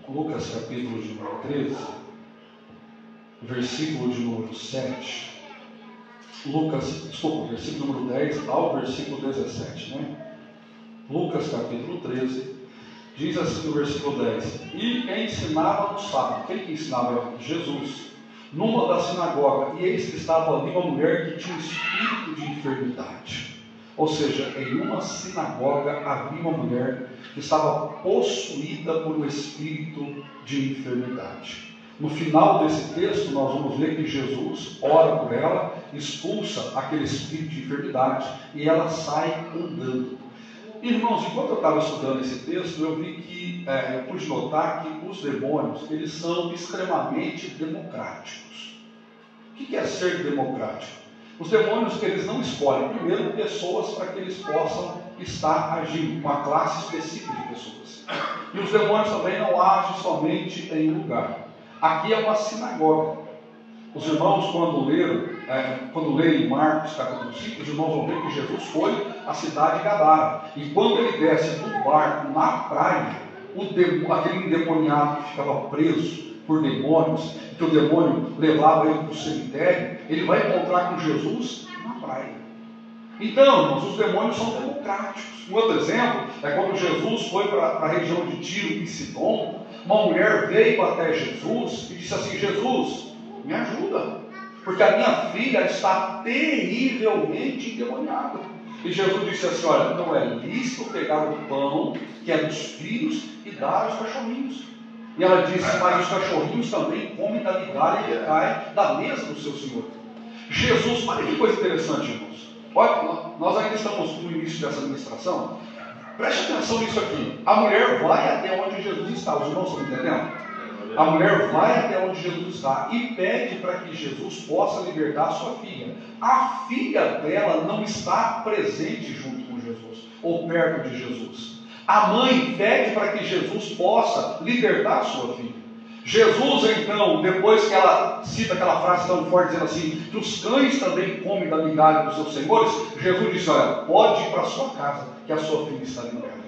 Lucas capítulo de número 13, versículo de número 7. Versículo número 10 ao versículo 17, né? Lucas capítulo 13, diz assim no versículo 10: E ensinava no sábado. Quem que ensinava? Jesus. Numa da sinagoga, e eis que estava ali uma mulher que tinha um espírito de enfermidade. Ou seja, em uma sinagoga havia uma mulher que estava possuída por um espírito de enfermidade. No final desse texto, nós vamos ver que Jesus ora por ela, expulsa aquele espírito de enfermidade e ela sai andando. Irmãos, enquanto eu estava estudando esse texto, eu vi que, eu pude notar que os demônios, eles são extremamente democráticos. O que é ser democrático? Os demônios, eles não escolhem, primeiro, pessoas para que eles possam estar agindo, uma classe específica de pessoas. E os demônios também não agem somente em um lugar. Aqui é uma sinagoga. Os irmãos, quando leem Marcos capítulo 5, os irmãos vão ver que Jesus foi à cidade de Gadara. E quando ele desce do barco na praia, aquele endemoniado que ficava preso por demônios, que o demônio levava ele para o cemitério, ele vai encontrar com Jesus na praia. Então, irmãos, os demônios são democráticos. Um outro exemplo é quando Jesus foi para a região de Tiro e Sidom, uma mulher veio até Jesus e disse assim: Jesus, me ajuda, porque a minha filha está terrivelmente endemoniada. E Jesus disse assim: olha, não é lícito pegar o pão que é dos filhos e dar aos cachorrinhos. E ela disse: mas os cachorrinhos também comem da migalha que cai da mesa do seu Senhor. Jesus, olha que coisa interessante, irmãos. Olha, nós ainda estamos no início dessa administração. Preste atenção nisso aqui. A mulher vai até onde Jesus está. Os irmãos estão entendendo? A mulher vai até onde Jesus está e pede para que Jesus possa libertar a sua filha. A filha dela não está presente junto com Jesus, ou perto de Jesus. A mãe pede para que Jesus possa libertar a sua filha. Jesus, então, depois que ela cita aquela frase tão forte, dizendo assim, que os cães também comem da migalha dos seus senhores, Jesus disse: olha, pode ir para a sua casa, que a sua filha está liberta.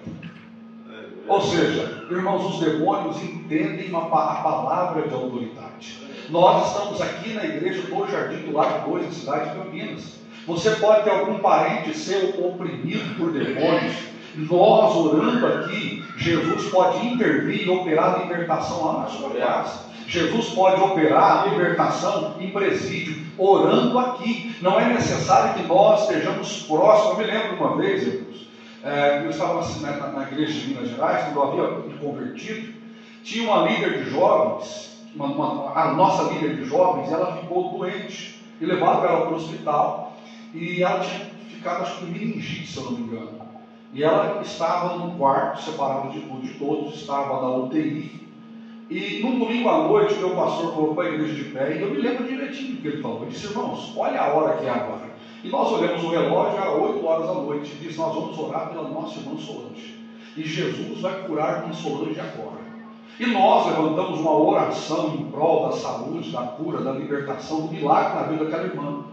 Ou seja, irmãos, os demônios entendem a palavra de autoridade. Nós estamos aqui na igreja do Jardim do Lago 2, na cidade de Campinas. Você pode ter algum parente seu oprimido por demônios. Nós, orando aqui, Jesus pode intervir e operar a libertação lá na sua casa. Jesus pode operar a libertação em presídio, orando aqui. Não é necessário que nós estejamos próximos. Eu me lembro uma vez, irmãos, eu estava na igreja de Minas Gerais, quando eu havia me convertido, tinha uma líder de jovens, a nossa líder de jovens, ela ficou doente, e levaram ela para o hospital, e ela tinha ficado, acho que com meningite, se eu não me engano. E ela estava num quarto, separado de todos, estava na UTI. E num domingo à noite, o meu pastor colocou a igreja de pé, e eu me lembro direitinho do que ele falou. Ele disse: irmãos, olha a hora que é agora. E nós olhamos o relógio, era 8 horas da noite, e disse: nós vamos orar pela nossa irmã Solange. E Jesus vai curar com Solange agora. E nós levantamos uma oração em prol da saúde, da cura, da libertação, do milagre na vida daquela irmã.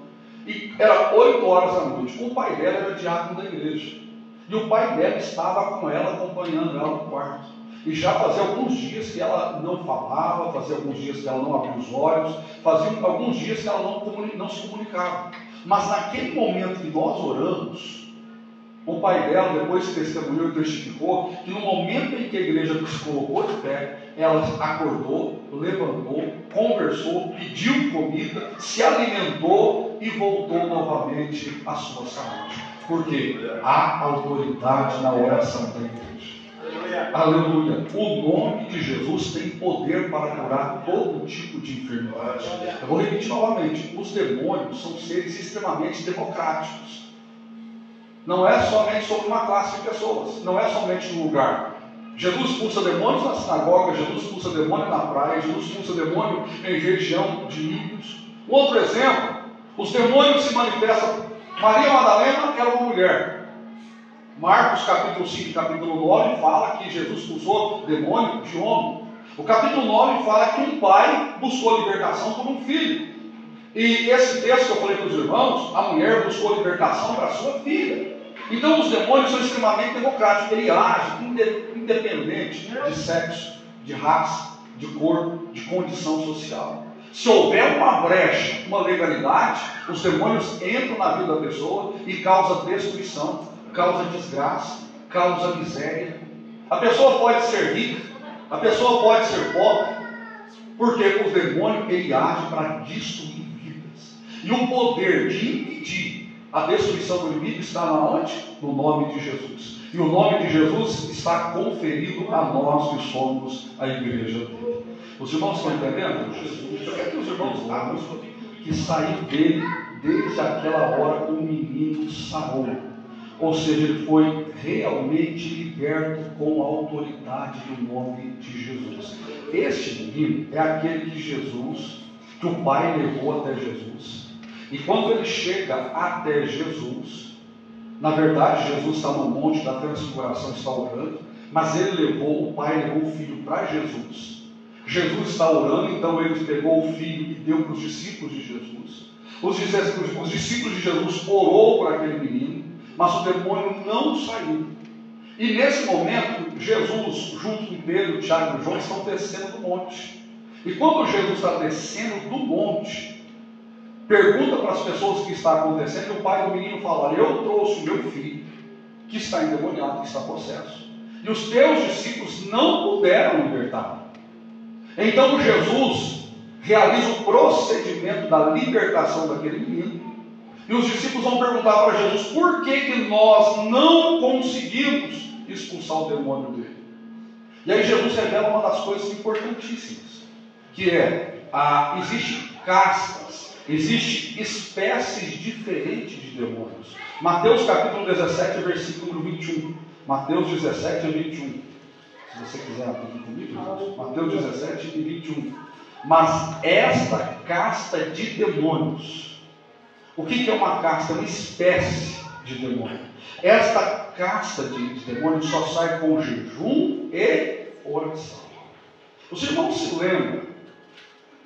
E era 8 horas da noite. O pai dela era diácono da igreja. E o pai dela estava com ela, acompanhando ela no quarto. E já fazia alguns dias que ela não falava, fazia alguns dias que ela não abria os olhos, fazia alguns dias que ela não se comunicava. Mas naquele momento que nós oramos, o pai dela, depois que testemunhou e testificou, que no momento em que a igreja se colocou de pé, ela acordou, levantou, conversou, pediu comida, se alimentou e voltou novamente à sua saúde. Porque há autoridade na oração da igreja. Aleluia. O nome de Jesus tem poder para curar todo tipo de enfermidade. Eu vou repetir novamente: os demônios são seres extremamente democráticos. Não é somente sobre uma classe de pessoas, não é somente um lugar. Jesus expulsa demônios na sinagoga, Jesus expulsa demônio na praia, Jesus expulsa demônio em região de ímpios. Um outro exemplo: os demônios se manifestam. Maria Madalena era uma mulher. Marcos capítulo 5 e capítulo 9 fala que Jesus expulsou demônio de homem. O capítulo 9 fala que um pai buscou libertação por um filho. E esse texto que eu falei para os irmãos, a mulher buscou libertação para a sua filha. Então os demônios são extremamente democráticos. Ele age independente de sexo, de raça, de cor, de condição social. Se houver uma brecha, uma legalidade, os demônios entram na vida da pessoa e causam destruição, causa desgraça, causa miséria. A pessoa pode ser rica, a pessoa pode ser pobre, porque o demônio ele age para destruir vidas. E o poder de impedir a destruição do inimigo está onde? No nome de Jesus. E o nome de Jesus está conferido a nós que somos a igreja dele. Os irmãos estão entendendo? Jesus, o que é que os irmãos sabem? Que saiu dele desde aquela hora o menino sarou. Ou seja, ele foi realmente liberto com a autoridade do nome de Jesus. Este menino é aquele que o Pai levou até Jesus. E quando ele chega até Jesus, na verdade Jesus está no monte da transfiguração, está orando, mas o Pai levou o filho para Jesus. Jesus está orando, então ele pegou o filho e deu para os discípulos de Jesus. Os discípulos de Jesus orou por aquele menino, mas o demônio não saiu. E nesse momento, Jesus, junto com Pedro, Tiago e João, estão descendo do monte. E quando Jesus está descendo do monte, pergunta para as pessoas o que está acontecendo, e o pai do menino fala: eu trouxe o meu filho, que está endemoniado, que está possesso. E os teus discípulos não puderam libertá-lo. Então Jesus realiza o procedimento da libertação daquele menino. E os discípulos vão perguntar para Jesus: por que nós não conseguimos expulsar o demônio dele? E aí Jesus revela uma das coisas importantíssimas, que é, existem castas, existem espécies diferentes de demônios. Mateus capítulo 17, versículo 21. Mateus 17 e 21. Se você quiser abrir comigo, Mateus 17 e 21. Mas esta casta de demônios, o que é uma casta? É uma espécie de demônio. Esta casta de demônios só sai com jejum e oração. Os irmãos se lembram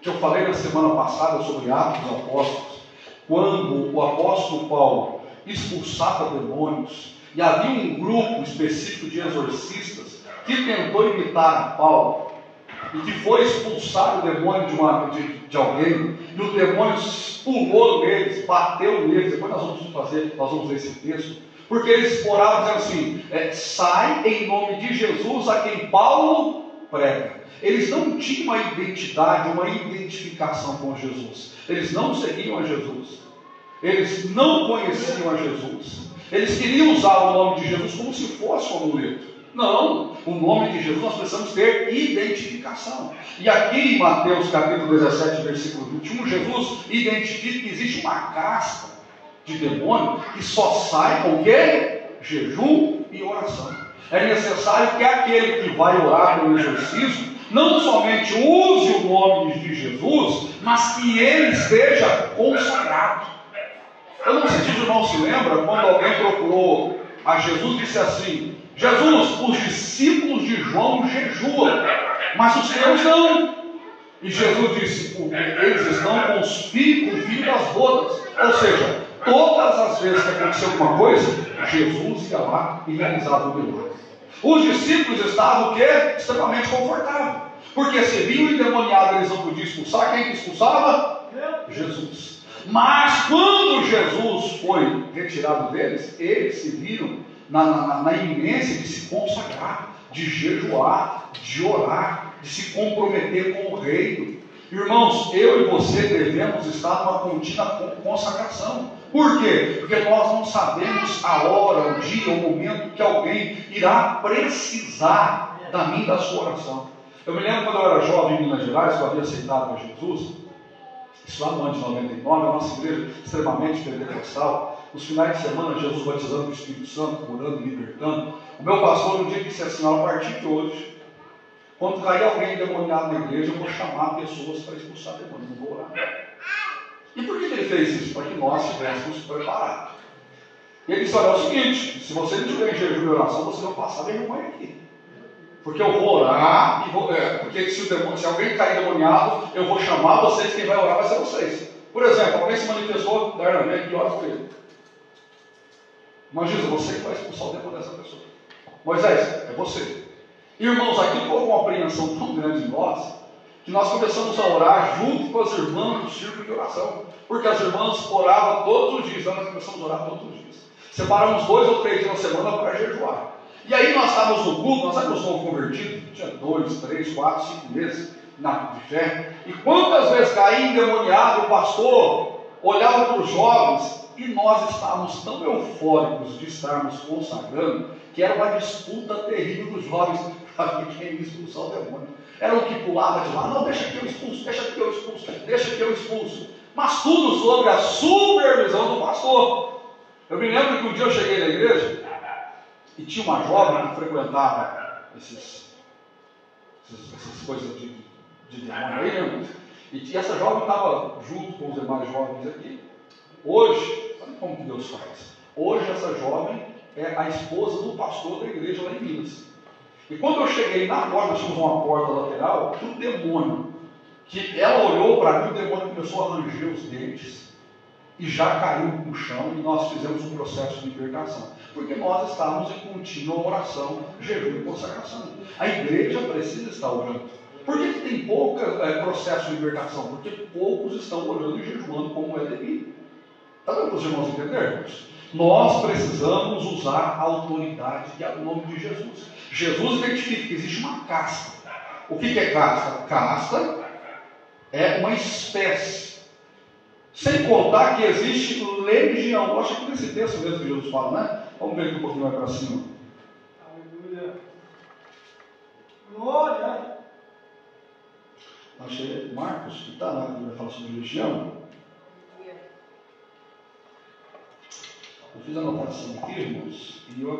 que eu falei na semana passada sobre Atos dos Apóstolos, quando o apóstolo Paulo expulsava demônios, e havia um grupo específico de exorcistas que tentou imitar a Paulo, e que foi expulsar o demônio de alguém, e o demônio pulou neles, bateu neles. Depois nós vamos ler esse texto, porque eles oravam dizendo assim: sai em nome de Jesus a quem Paulo prega. Eles não tinham uma identidade, uma identificação com Jesus. Eles não seguiam a Jesus. Eles não conheciam a Jesus. Eles queriam usar o nome de Jesus como se fosse um amuleto. Não, o nome de Jesus nós precisamos ter identificação. E aqui em Mateus capítulo 17, versículo 21, Jesus identifica que existe uma casta de demônio que só sai com o quê? Jejum e oração. É necessário que aquele que vai orar pelo exorcismo não somente use o nome de Jesus, mas que ele esteja consagrado. Eu não sei se os irmãos se lembram, quando alguém procurou a Jesus, disse assim: Jesus, os discípulos de João jejuam, mas os teus não. E Jesus disse: eles estão com o filho das bodas. Ou seja, todas as vezes que aconteceu alguma coisa, Jesus ia lá e realizava o milagre. Os discípulos estavam o quê? Extremamente confortáveis. Porque se viam endemoniado, eles não podiam expulsar. Quem que expulsava? Jesus. Mas quando Jesus foi retirado deles, eles se viram na iminência de se consagrar, de jejuar, de orar, de se comprometer com o reino. Irmãos, eu e você devemos estar numa contínua consagração. Por quê? Porque nós não sabemos a hora, o dia, o momento que alguém irá precisar da minha e da sua oração. Eu me lembro quando eu era jovem em Minas Gerais, que eu havia aceitado a Jesus, isso lá no ano de 99, a nossa igreja extremamente pentecostal. Nos finais de semana, Jesus batizando o Espírito Santo, curando e libertando. O meu pastor um dia disse assim: a partir de hoje, quando cair alguém endemoniado na igreja, eu vou chamar pessoas para expulsar demônios, não vou orar. E por que ele fez isso? Para que nós estivéssemos preparados. E ele disse: olha, é o seguinte, se você não tiver em jejum e oração, você vai passar vergonha aqui. Porque eu vou orar, porque se alguém cair endemoniado, eu vou chamar vocês, quem vai orar vai ser vocês. Por exemplo, alguém se manifestou, Darlan, vem aqui e ora por ele. Imagina, você que vai expulsar o demônio dessa pessoa. Moisés, é você. Irmãos, aqui houve uma apreensão tão grande em nós, que nós começamos a orar junto com as irmãs do círculo de oração. Porque as irmãs oravam todos os dias, então nós começamos a orar todos os dias. Separamos 2 ou 3 dias na semana para jejuar. E aí nós estávamos no culto, nós éramos novo convertidos, tinha 2, 3, 4, 5 meses de fé. E quantas vezes caí endemoniado, o pastor olhava para os jovens, e nós estávamos tão eufóricos de estarmos consagrando, que era uma disputa terrível dos jovens para ver quem ia expulsar o demônio. Era o que pulava de lá, não, deixa que eu expulso, deixa que eu expulso, deixa que eu expulso. Mas tudo sobre a supervisão do pastor. Eu me lembro que um dia eu cheguei na igreja, e tinha uma jovem que frequentava essas coisas de demônio aí, né? E essa jovem estava junto com os demais jovens aqui. Hoje, sabe como que Deus faz? Hoje essa jovem é a esposa do pastor da igreja lá em Minas. E quando eu cheguei na porta, nós tínhamos uma porta lateral, o demônio, que ela olhou para mim, o demônio começou a ranger os dentes, e já caiu no chão, e nós fizemos um processo de libertação. Porque nós estávamos em contínua oração, jejum e consagração. A igreja precisa estar orando. Por que tem pouco processo de libertação? Porque poucos estão orando e jejuando como é devido. Está dando para os irmãos entenderem? Nós precisamos usar a autoridade que é o nome de Jesus. Jesus identifica que existe uma casta. O que é casta? Casta é uma espécie. Sem contar que existe legião. Eu acho que nesse texto mesmo que Jesus fala, né? Vamos ver aqui um pouquinho mais para cima. Aleluia. Glória. Achei Marcos, que está lá, que vai falar sobre legião. Eu fiz a anotação aqui, irmãos, e eu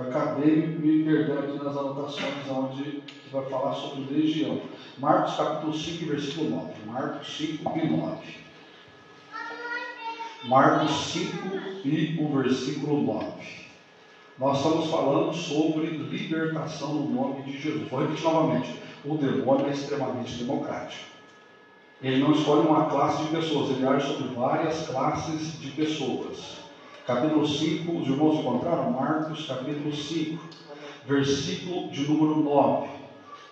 acabei me perdendo aqui nas anotações, onde vai falar sobre legião. Marcos capítulo 5, versículo 9. Marcos 5 e 9. Marcos 5 e o versículo 9. Nós estamos falando sobre libertação no nome de Jesus. Vou repetir novamente. O demônio é extremamente democrático. Ele não escolhe uma classe de pessoas, ele age sobre várias classes de pessoas. Capítulo 5, os irmãos encontraram? Marcos capítulo 5, versículo de número 9.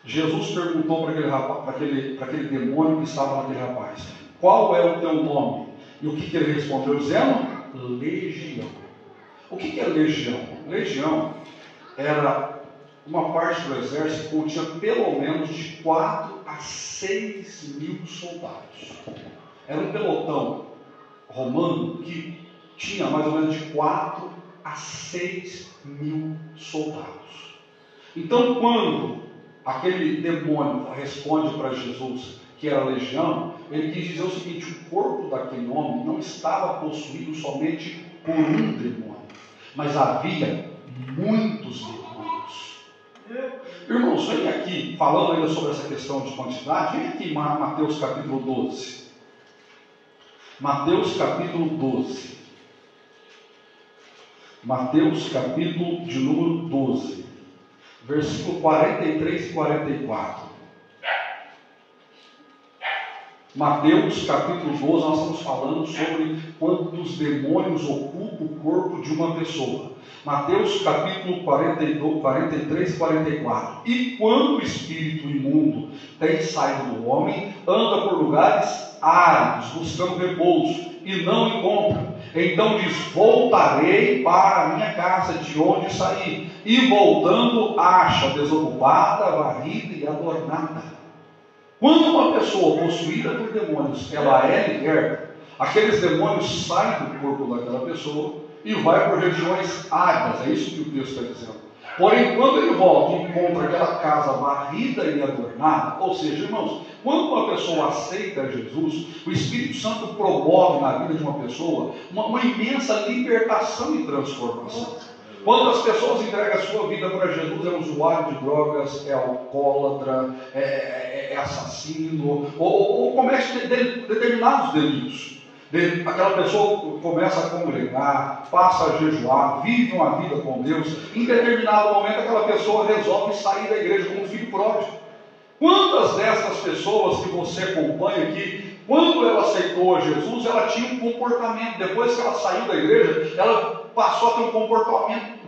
Jesus perguntou para aquele demônio que estava naquele rapaz: qual é o teu nome? E o que ele respondeu? Dizendo: legião. O que é legião? Legião era uma parte do exército que continha pelo menos de 4 a 6 mil soldados. Era um pelotão romano que tinha mais ou menos de 4 a 6 mil soldados. Então, quando aquele demônio responde para Jesus que era legião, ele quis dizer o seguinte: o corpo daquele homem não estava possuído somente por um demônio, mas havia muitos demônios. Irmãos, vem aqui, falando ainda sobre essa questão de quantidade, vem aqui em Mateus capítulo 12. Mateus capítulo 12. Mateus capítulo de número 12. Versículo 43 e 44. Mateus capítulo 12, nós estamos falando sobre quantos demônios ocupam o corpo de uma pessoa. Mateus capítulo 43 e 44. E quando o espírito imundo tem saído do homem, anda por lugares áridos, buscando repouso, e não encontra. Então diz: voltarei para a minha casa de onde saí. E voltando, acha desocupada, varrida e adornada. Quando uma pessoa possuída por demônios, ela é liberta, aqueles demônios saem do corpo daquela pessoa e vai por regiões áridas. É isso que o texto está dizendo. Porém, quando ele volta e encontra aquela casa varrida e adornada, ou seja, irmãos, quando uma pessoa aceita Jesus, o Espírito Santo promove na vida de uma pessoa uma imensa libertação e transformação. Quando as pessoas entregam a sua vida para Jesus, é usuário de drogas, é alcoólatra, é assassino, ou comete determinados delitos. Aquela pessoa começa a congregar, passa a jejuar, vive uma vida com Deus. Em determinado momento, aquela pessoa resolve sair da igreja como um filho pródigo. Quantas dessas pessoas que você acompanha aqui quando ela aceitou a Jesus, ela tinha um comportamento. Depois que ela saiu da igreja, ela passou a ter um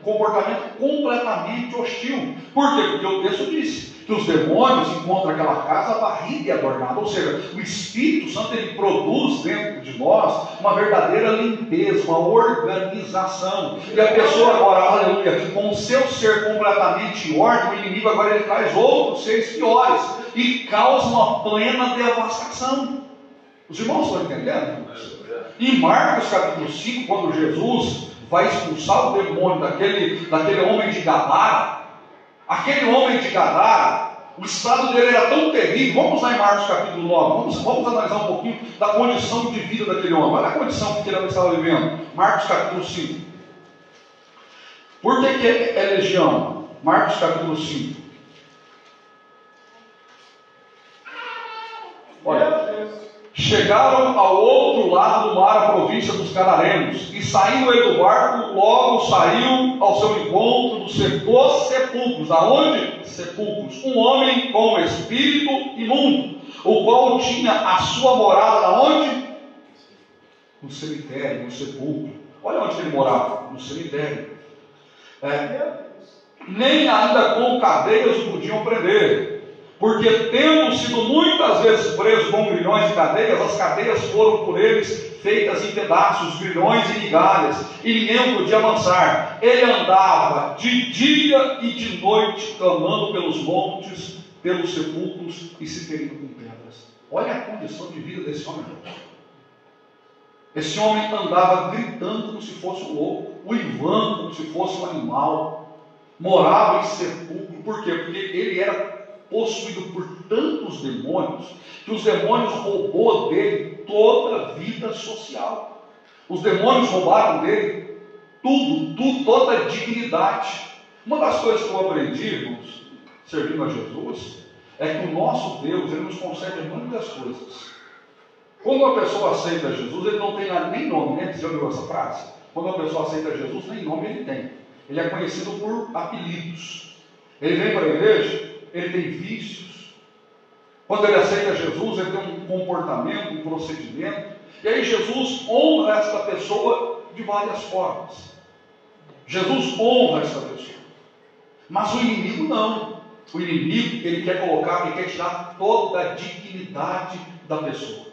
comportamento completamente hostil. Por quê? Porque o texto diz que os demônios encontram aquela casa varrida e adornada. Ou seja, o Espírito Santo, ele produz dentro de nós uma verdadeira limpeza, uma organização. E a pessoa agora, aleluia, com o seu ser completamente em ordem, o inimigo agora ele traz outros seres piores e causa uma plena devastação. Os irmãos estão entendendo? Em Marcos capítulo 5, quando Jesus vai expulsar o demônio daquele homem de Gadara, aquele homem de Gadara, o estado dele era tão terrível. Vamos lá em Marcos capítulo 9, vamos analisar um pouquinho da condição de vida daquele homem. Olha a condição que ele estava vivendo. Marcos capítulo 5. Por que é legião? Marcos capítulo 5. Olha. Chegaram ao outro lado do mar, a província dos Gadarenos, e saindo ele do barco, logo saiu ao seu encontro dos sepulcros. Aonde? Sepulcros. Um homem com espírito imundo, o qual tinha a sua morada aonde? No cemitério, no sepulcro. Olha onde ele morava, no cemitério. Nem ainda com cadeias o podiam prender, porque tendo sido muitas vezes preso com grilhões e cadeias, as cadeias foram por eles feitas em pedaços, grilhões e migalhas, e ninguém podia avançar. Ele andava de dia e de noite, clamando pelos montes, pelos sepulcros e se ferindo com pedras. Olha a condição de vida desse homem. Esse homem andava gritando como se fosse um louco, uivando como se fosse um animal, morava em sepulcro. Por quê? Porque ele era possuído por tantos demônios, que os demônios roubou dele toda a vida social. Os demônios roubaram dele tudo, toda a dignidade. Uma das coisas que eu aprendi, irmãos, servindo a Jesus, é que o nosso Deus, ele nos concede muitas coisas. Quando uma pessoa aceita Jesus, ele não tem nem nome, né? Você já ouviu essa frase? Quando uma pessoa aceita Jesus, nem nome ele tem. Ele é conhecido por apelidos. Ele vem para a igreja, ele tem vícios. Quando ele aceita Jesus, ele tem um comportamento, um procedimento. E aí Jesus honra esta pessoa de várias formas. Jesus honra esta pessoa. Mas o inimigo não. O inimigo, ele quer colocar, ele quer tirar toda a dignidade da pessoa.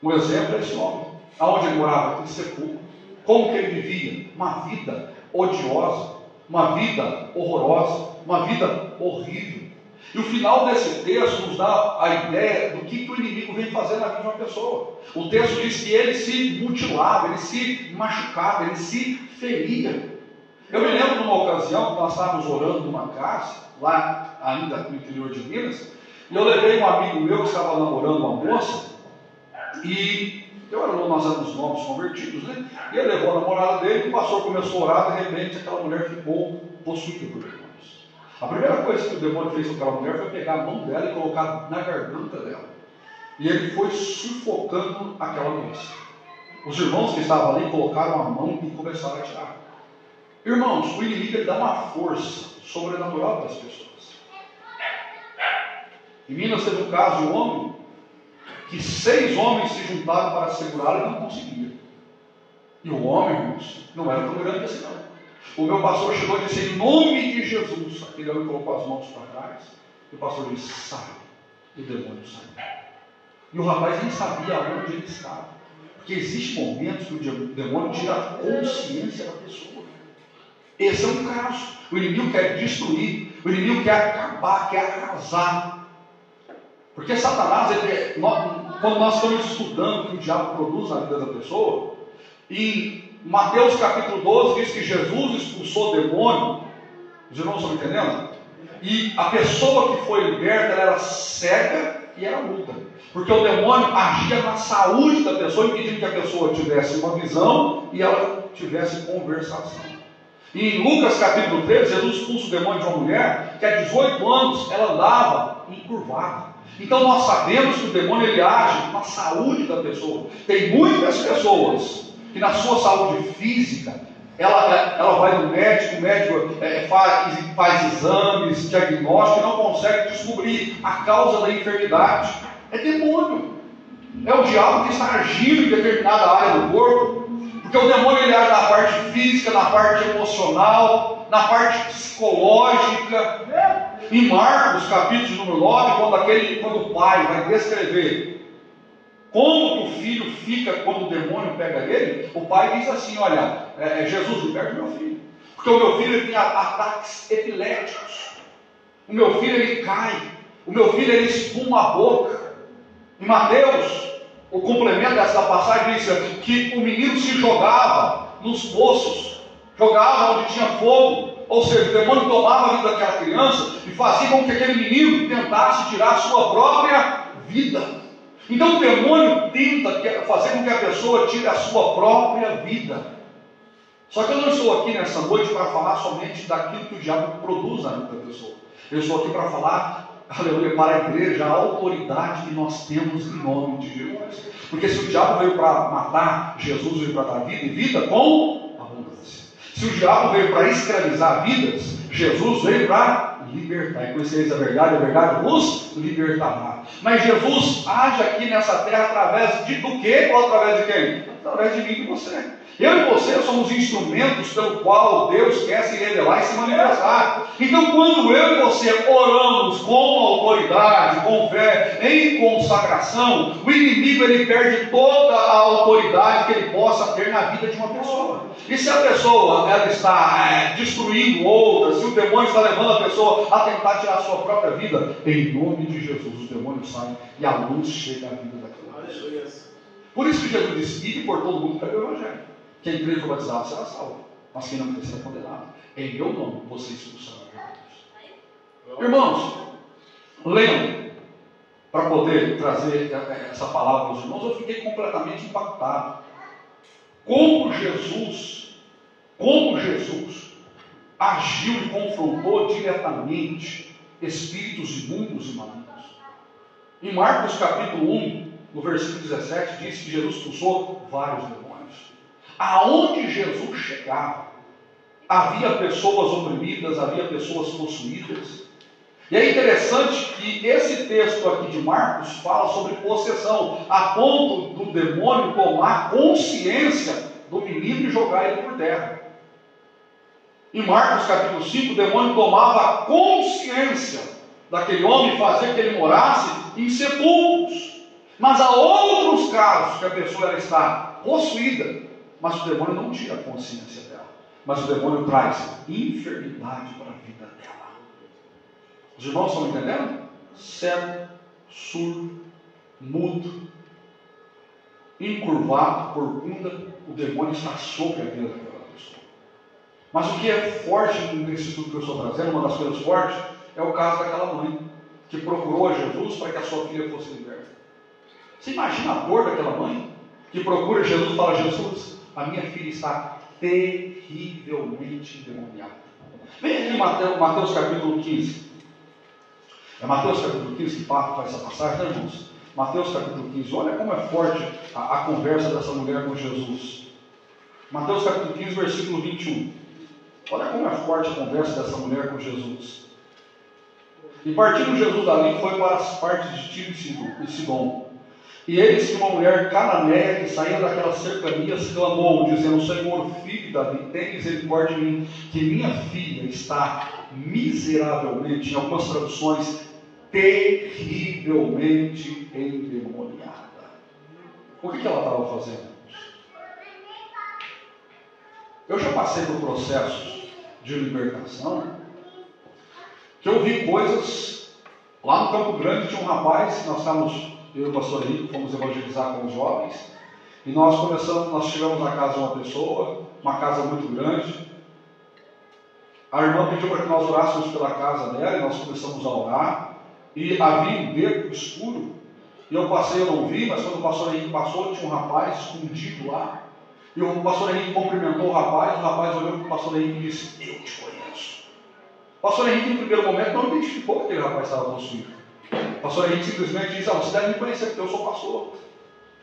Um exemplo é esse homem. Aonde ele morava? Em sepulcro. Como que ele vivia? Uma vida odiosa, uma vida horrorosa, uma vida horrível. E o final desse texto nos dá a ideia do que o inimigo vem fazer na vida de uma pessoa. O texto diz que ele se mutilava, ele se machucava, ele se feria. Eu me lembro de uma ocasião que nós estávamos orando numa casa, lá ainda no interior de Minas, e eu levei um amigo meu que estava namorando uma moça, e nós éramos novos convertidos, né? E ele levou a namorada dele, e o pastor começou a orar, de repente aquela mulher ficou possuída por demônios. A primeira coisa que o demônio fez com aquela mulher foi pegar a mão dela e colocar na garganta dela. E ele foi sufocando aquela moça. Os irmãos que estavam ali colocaram a mão e começaram a tirar. Irmãos, o inimigo ele dá uma força sobrenatural para as pessoas. Em Minas teve um caso de um homem que 6 homens se juntaram para segurá-lo e não conseguiam. E o homem, irmãos, não era tão grande assim não. O meu pastor chegou e disse, em nome de Jesus, aquele homem colocou as mãos para trás, e o pastor disse, sai, e o demônio saiu. E o rapaz nem sabia onde ele estava, porque existem momentos que o demônio tira a consciência da pessoa. Esse é um caso. O inimigo quer destruir, o inimigo quer acabar, quer arrasar. Porque Satanás, quando nós estamos estudando o que o diabo produz na vida da pessoa, em Mateus capítulo 12 diz que Jesus expulsou o demônio. Os irmãos estão entendendo? E a pessoa que foi liberta, ela era cega e era muda. Porque o demônio agia na saúde da pessoa, impedindo que a pessoa tivesse uma visão e ela tivesse conversação. E em Lucas capítulo 13, Jesus expulsa o demônio de uma mulher que há 18 anos ela andava encurvada. Então nós sabemos que o demônio ele age na saúde da pessoa. Tem muitas pessoas que na sua saúde física, ela vai no médico, o médico faz exames, diagnóstico, e não consegue descobrir a causa da enfermidade. É demônio. É o diabo que está agindo em determinada área do corpo. Porque o demônio ele age na parte física, na parte emocional, na parte psicológica. Em Marcos, capítulo número 9, quando o pai vai descrever como o filho fica quando o demônio pega ele, o pai diz assim: olha, Jesus, liberte meu filho. Porque o meu filho ele tem ataques epiléticos. O meu filho ele cai. O meu filho ele espuma a boca. Em Mateus, o complemento dessa passagem diz que o menino se jogava nos poços, jogava onde tinha fogo. Ou seja, o demônio tomava a vida daquela criança e fazia com que aquele menino tentasse tirar a sua própria vida. Então o demônio tenta fazer com que a pessoa tire a sua própria vida. Só que eu não estou aqui nessa noite para falar somente daquilo que o diabo produz na vida da pessoa. Eu estou aqui para falar, aleluia, para a igreja, a autoridade que nós temos em nome de Jesus. Porque se o diabo veio para matar, Jesus veio para dar vida, e vida com abundância. Se o diabo veio para escravizar vidas, Jesus veio para libertar. E conhecereis a verdade vos libertará. Mas Jesus age aqui nessa terra através do quê? Ou através de quem? Através de mim e de você. Eu e você somos instrumentos pelo qual Deus quer se revelar e se manifestar. Então, quando eu e você oramos com autoridade, com fé, em consagração, o inimigo ele perde toda a autoridade que ele possa ter na vida de uma pessoa. E se a pessoa ela está destruindo outra, se o demônio está levando a pessoa a tentar tirar a sua própria vida, em nome de Jesus, os demônios saem e a luz chega à vida daquela pessoa. Por isso que Jesus disse: ide por todo mundo para o Evangelho. Quem crê e for batizado será salvo, mas quem não crê será condenado. Em meu nome você expulsará demônios. Irmãos, lendo, para poder trazer essa palavra para os irmãos, eu fiquei completamente impactado. Como Jesus agiu e confrontou diretamente espíritos imundos e malignos. Em Marcos capítulo 1, no versículo 17, diz que Jesus expulsou vários demônios. Aonde Jesus chegava, havia pessoas oprimidas, havia pessoas possuídas. E é interessante que esse texto aqui de Marcos fala sobre possessão, a ponto do demônio tomar consciência do menino e jogar ele por terra. Em Marcos capítulo 5, o demônio tomava consciência daquele homem e fazia que ele morasse em sepulcros. Mas há outros casos que a pessoa ela está possuída, mas o demônio não tira a consciência dela. Mas o demônio traz enfermidade para a vida dela. Os irmãos estão entendendo? Cego, surdo, mudo, encurvado, corcunda, o demônio está sobre a vida daquela pessoa. Mas o que é forte nesse estudo que eu estou trazendo, uma das coisas fortes, é o caso daquela mãe que procurou a Jesus para que a sua filha fosse liberta. Você imagina a dor daquela mãe que procura Jesus e fala: Jesus, a minha filha está terrivelmente endemoniada. Vem aqui Mateus capítulo 15. É Mateus capítulo 15 que faz essa passagem, né, irmãos? Mateus capítulo 15. Olha como é forte a conversa dessa mulher com Jesus. Mateus capítulo 15, versículo 21. Olha como é forte a conversa dessa mulher com Jesus. E partindo Jesus dali, foi para as partes de Tiro e Sidom. E eis que uma mulher cananeia que saía daquelas cercanias clamou, dizendo: Senhor, filho de Davi, tem misericórdia de mim, que minha filha está miseravelmente, em algumas traduções, terrivelmente endemoniada. O que ela estava fazendo? Eu já passei por processos de libertação, que eu vi coisas. Lá no Campo Grande tinha um rapaz, nós estávamos, eu e o pastor Henrique, fomos evangelizar com os jovens, e nós chegamos na casa de uma pessoa, uma casa muito grande. A irmã pediu para que nós orássemos pela casa dela, e nós começamos a orar, e havia um beco escuro, e eu não vi, mas quando o pastor Henrique passou, tinha um rapaz escondido lá, e o pastor Henrique cumprimentou o rapaz olhou para o pastor Henrique e disse: eu te conheço. O pastor Henrique, no primeiro momento, não identificou que aquele rapaz estava possuído. O pastor Henrique simplesmente disse: você deve me conhecer, porque eu sou pastor.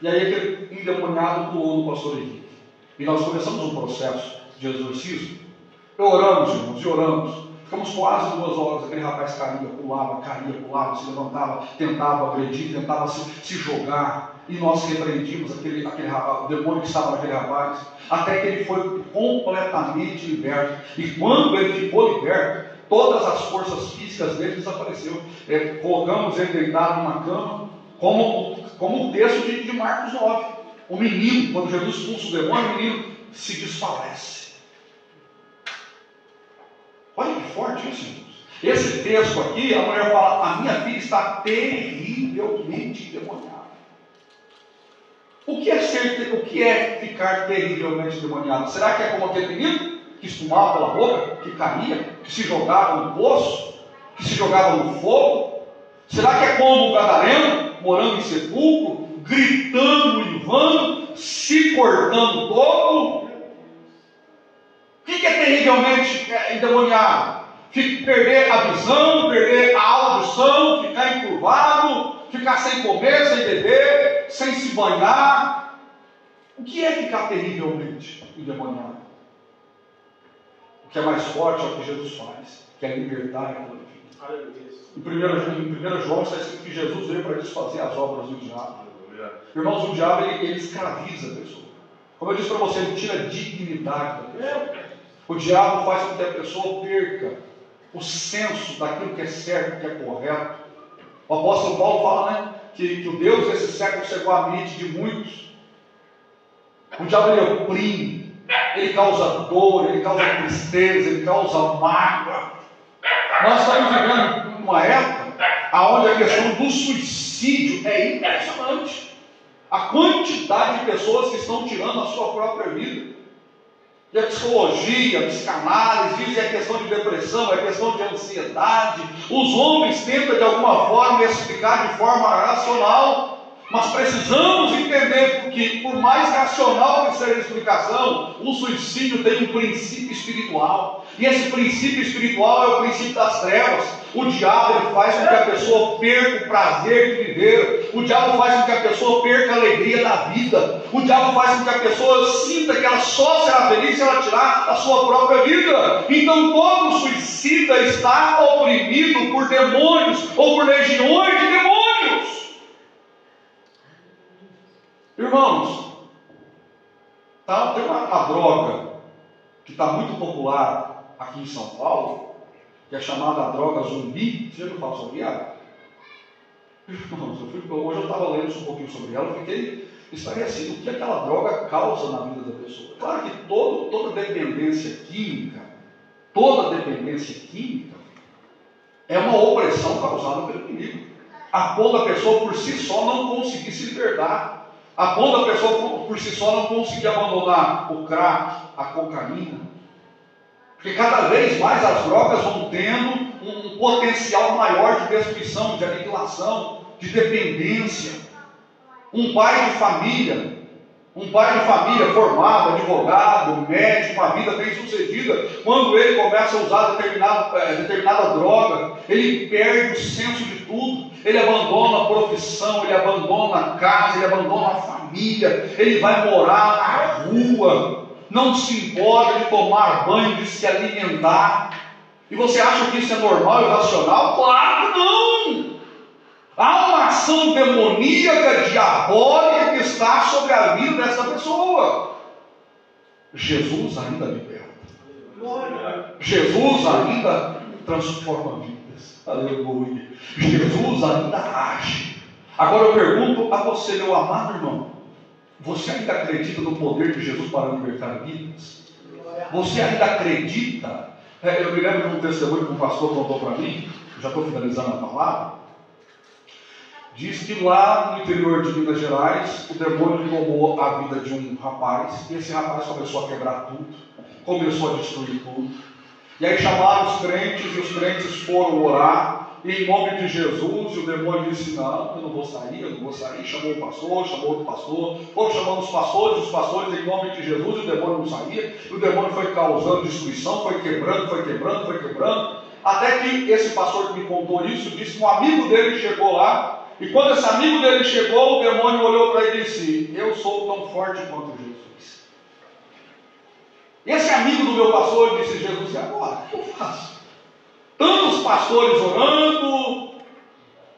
E aí aquele endemoniado pulou no pastor Henrique. E nós começamos um processo de exorcismo. Oramos, irmãos, e oramos. Ficamos quase 2 horas, aquele rapaz caía, pulava, se levantava, tentava agredir, tentava se jogar. e nós repreendimos aquele o demônio que estava naquele rapaz, até que ele foi completamente liberto. E quando ele ficou liberto, todas as forças físicas dele desapareceram. Colocamos ele deitado numa cama, como o texto de Marcos 9. O menino, quando Jesus expulsa o demônio, o menino se desfalece. Olha que forte isso, irmãos. Esse texto aqui, a mulher fala: a minha filha está terrivelmente endemoniada. O que é ficar terrivelmente endemoniado? Será que é como aquele menino que espumava pela boca, que caía, que se jogava no poço, que se jogava no fogo? Será que é como o gadareno, morando em sepulcro, gritando, uivando, se cortando todo? O que é terrivelmente endemoniado? Perder a visão, perder a audição, ficar encurvado, ficar sem comer, sem beber, sem se banhar. O que é ficar terrivelmente endemoniado? O que é mais forte é o que Jesus faz, que é libertar aquela vida. Em 1 João está escrito que Jesus veio para desfazer as obras do diabo. Irmãos, o diabo ele escraviza a pessoa. Como eu disse para você, ele tira a dignidade da pessoa. O diabo faz com que a pessoa perca o senso daquilo que é certo, que é correto. O apóstolo Paulo fala, né, que o Deus desse século cegou a mente de muitos. O diabo ele oprime, ele causa dor, ele causa tristeza, ele causa mágoa. Nós estamos vivendo numa época onde a questão do suicídio é impressionante. A quantidade de pessoas que estão tirando a sua própria vida. E a psicologia, a psicanálise, dizem que é questão de depressão, é questão de ansiedade. Os homens tentam de alguma forma explicar de forma racional. Mas precisamos entender que, por mais racional que seja a explicação, o suicídio tem um princípio espiritual. E esse princípio espiritual é o princípio das trevas. O diabo ele faz com que a pessoa perca o prazer de viver. O diabo faz com que a pessoa perca a alegria da vida. O diabo faz com que a pessoa sinta que ela só será feliz se ela tirar a sua própria vida. Então todo suicida está oprimido por demônios ou por legiões de demônios. Irmãos, tem uma droga que está muito popular aqui em São Paulo, que é chamada droga zumbi. Você já ouviu falar sobre ela? Irmãos, hoje eu estava lendo um pouquinho sobre ela, fiquei esclarecido o que aquela droga causa na vida da pessoa. Claro que toda dependência química é uma opressão causada pelo inimigo, a ponto da pessoa por si só não conseguir se libertar. A ponto da pessoa por si só não conseguir abandonar o crack, a cocaína. Porque cada vez mais as drogas vão tendo um potencial maior de destruição, de aniquilação, de dependência. Um pai de família formado, advogado, médico, uma vida bem sucedida, quando ele começa a usar determinada droga, ele perde o senso de tudo. Ele abandona a profissão, ele abandona a casa, ele abandona a família, ele vai morar na rua, não se importa de tomar banho, de se alimentar. E você acha que isso é normal e racional? Claro que não! Há uma ação demoníaca, diabólica, que está sobre a vida dessa pessoa. Jesus ainda liberta. Jesus ainda transforma vidas. Aleluia. Jesus ainda age. Agora eu pergunto a você, meu amado irmão, você ainda acredita no poder de Jesus para libertar vidas? Você ainda acredita? Eu me lembro de um testemunho que um pastor contou para mim, já estou finalizando a palavra. Diz que lá no interior de Minas Gerais, o demônio tomou a vida de um rapaz, e esse rapaz começou a quebrar tudo, começou a destruir tudo. E aí chamaram os crentes, e os crentes foram orar, e em nome de Jesus, e o demônio disse: não, eu não vou sair. Chamou o pastor, chamou outro pastor, foram chamando os pastores em nome de Jesus, e o demônio não saía, e o demônio foi causando destruição, foi quebrando, até que esse pastor que me contou isso, disse que um amigo dele chegou lá. E quando esse amigo dele chegou, o demônio olhou para ele e disse: eu sou tão forte quanto Jesus. Esse amigo do meu pastor disse: Jesus, e agora? O que eu faço? Tantos pastores orando,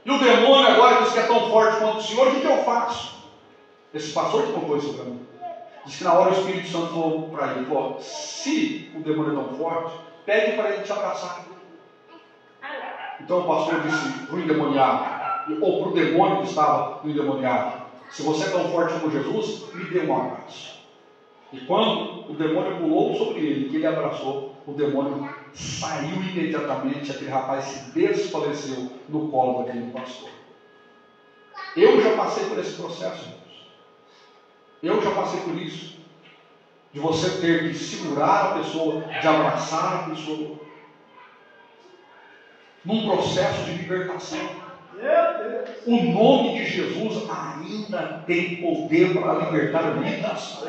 e o demônio agora diz que é tão forte quanto o Senhor, o que eu faço? Esse pastor que colocou isso para mim. Diz que na hora o Espírito Santo falou para ele, falou, se o demônio é tão forte, pede para ele te abraçar. Então o pastor disse para o endemoniado, ou para o demônio que estava no endemoniado, se você é tão forte como Jesus, me dê um abraço. E quando o demônio pulou sobre ele, que ele abraçou, o demônio saiu imediatamente, aquele rapaz se desfaleceu no colo daquele pastor. Eu já passei por esse processo, irmãos. Eu já passei por isso. De você ter que segurar a pessoa, de abraçar a pessoa. Num processo de libertação. O nome de Jesus ainda tem poder para libertar vidas.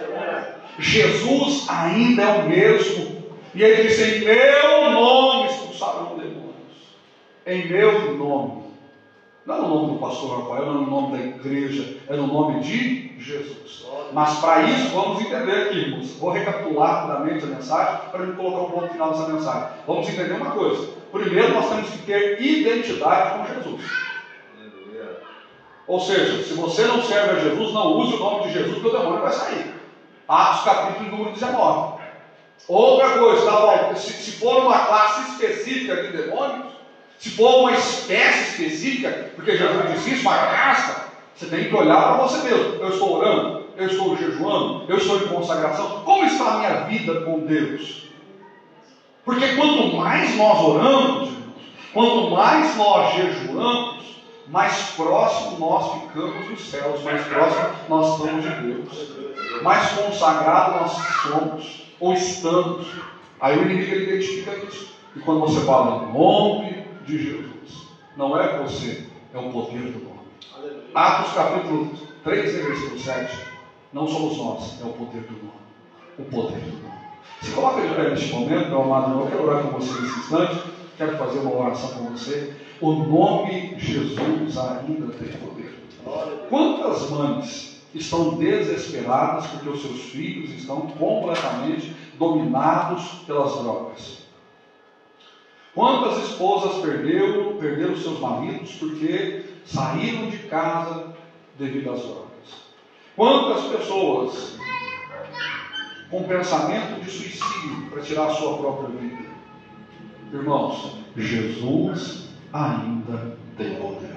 Jesus ainda é o mesmo. E ele disse, em meu nome expulsaram demônios. Em meu nome. Não é no nome do pastor Rafael, não é no nome da igreja, é no nome de Jesus. Mas para isso, vamos entender aqui, irmãos. Vou recapitular rapidamente a mensagem para me colocar um ponto final dessa mensagem. Vamos entender uma coisa. Primeiro, nós temos que ter identidade com Jesus. Ou seja, se você não serve a Jesus, não use o nome de Jesus, que o demônio vai sair. Atos capítulo número 19. Outra coisa, tá bom? Se for uma classe específica de demônios, se for uma espécie específica, porque Jesus disse isso, uma casta, você tem que olhar para você mesmo. Eu estou orando, eu estou jejuando, eu estou em consagração. Como está a minha vida com Deus? Porque quanto mais nós oramos, quanto mais nós jejuamos, mais próximo nós ficamos dos céus, mais próximo nós estamos de Deus, mais consagrado nós somos, ou estamos. Aí o inimigo ele identifica isso. E quando você fala em nome de Jesus, não é você, é o poder do nome. Atos capítulo 3, versículo 7, não somos nós, é o poder do nome. O poder do nome. Se coloca de pé neste momento, meu amado irmão, eu quero orar com você nesse instante, quero fazer uma oração com você. O nome Jesus ainda tem poder. Quantas mães estão desesperadas porque os seus filhos estão completamente dominados pelas drogas? Quantas esposas perderam seus maridos porque saíram de casa devido às drogas? Quantas pessoas com pensamento de suicídio para tirar a sua própria vida? Irmãos, Jesus ainda tem poder.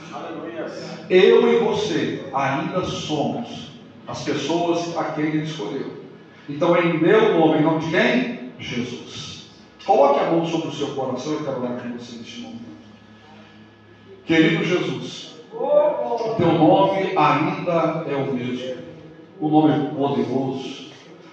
Eu e você ainda somos as pessoas a quem Ele escolheu. Então, em meu nome, em nome de quem? Jesus. Coloque a mão sobre o seu coração, eu quero orar com você neste momento. Querido Jesus, o teu nome ainda é o mesmo. O nome poderoso,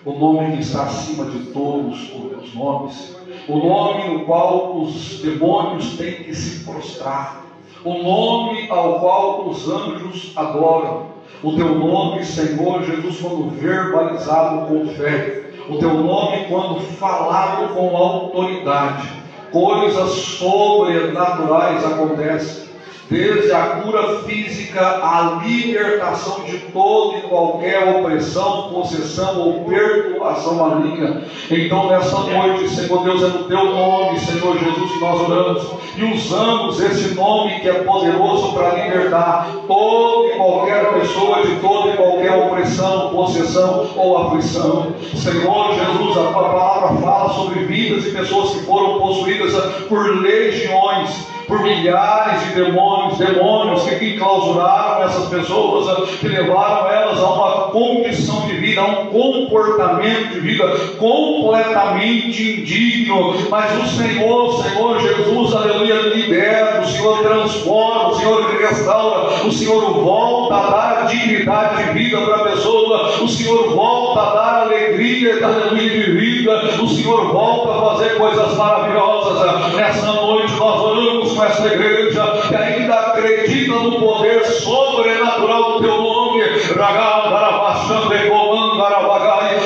o nome que está acima de todos os nomes, o nome no qual os demônios têm que se prostrar, o nome ao qual os anjos adoram, o teu nome, Senhor Jesus, quando verbalizado com fé, o teu nome quando falado com autoridade, coisas sobrenaturais acontecem. Desde a cura física, a libertação de toda e qualquer opressão, possessão ou perturbação maligna. Então nessa noite, Senhor Deus, é no teu nome, Senhor Jesus, que nós oramos e usamos esse nome que é poderoso para libertar toda e qualquer pessoa de toda e qualquer opressão, possessão ou aflição. Senhor Jesus, a tua palavra fala sobre vidas e pessoas que foram possuídas por legiões, por milhares de demônios que enclausuraram essas pessoas, que levaram elas a uma condição de vida, a um comportamento de vida completamente indigno. Mas o Senhor Jesus, aleluia, liberta, o Senhor transforma, o Senhor restaura, o Senhor volta a dar dignidade de vida para a pessoa, o Senhor volta a dar alegria, aleluia, de vida, o Senhor volta a fazer coisas maravilhosas. Nessa noite nós oramos com essa igreja que ainda acredita no poder sobrenatural do teu nome.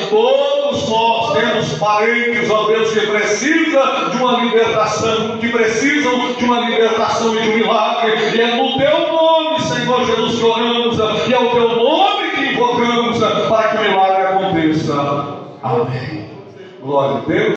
Todos nós temos parentes, ó Deus, que precisam de uma libertação, que precisam de uma libertação e de um milagre. E é no teu nome, Senhor Jesus, que oramos, e é o teu nome que invocamos para que o milagre aconteça. Amém. Glória a Deus.